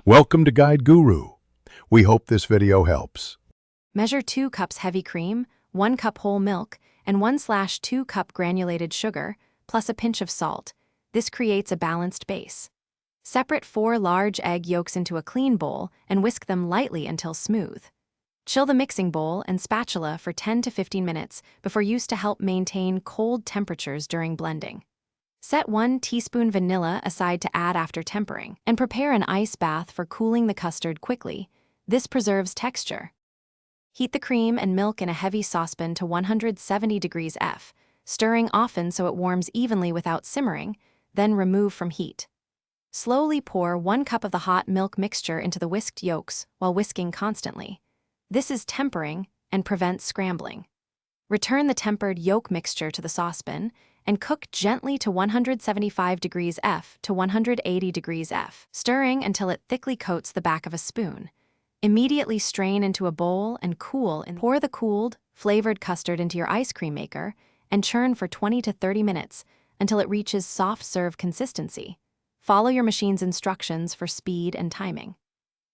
Welcome to Guide Guru. We hope this video helps. Measure 2 cups heavy cream, 1 cup whole milk, and 1/2 cup granulated sugar, plus a pinch of salt. This creates a balanced base. Separate 4 large egg yolks into a clean bowl and whisk them lightly until smooth. Chill the mixing bowl and spatula for 10 to 15 minutes before use to help maintain cold temperatures during blending. Set 1 teaspoon vanilla aside to add after tempering, and prepare an ice bath for cooling the custard quickly. This preserves texture. Heat the cream and milk in a heavy saucepan to 170 degrees F, stirring often so it warms evenly without simmering, then remove from heat. Slowly pour 1 cup of the hot milk mixture into the whisked yolks while whisking constantly. This is tempering and prevents scrambling. Return the tempered yolk mixture to the saucepan and cook gently to 175 degrees F to 180 degrees F, stirring until it thickly coats the back of a spoon. Immediately strain into a bowl and cool. Pour the cooled, flavored custard into your ice cream maker and churn for 20 to 30 minutes until it reaches soft serve consistency. Follow your machine's instructions for speed and timing.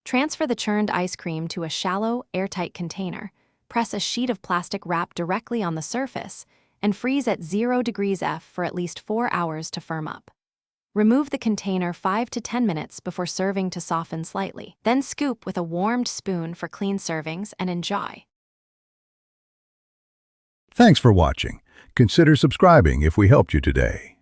Transfer the churned ice cream to a shallow, airtight container. Press a sheet of plastic wrap directly on the surface and freeze at 0 degrees F for at least 4 hours to firm up. Remove the container 5 to 10 minutes before serving to soften slightly. Then scoop with a warmed spoon for clean servings and enjoy. Thanks for watching. Consider subscribing if we helped you today.